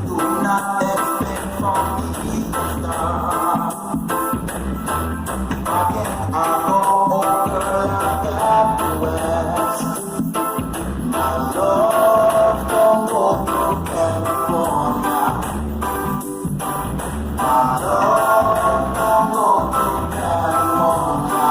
Do not expect from me to stop. Again, I go over like the west. My love don't go to California. My love don't go to California.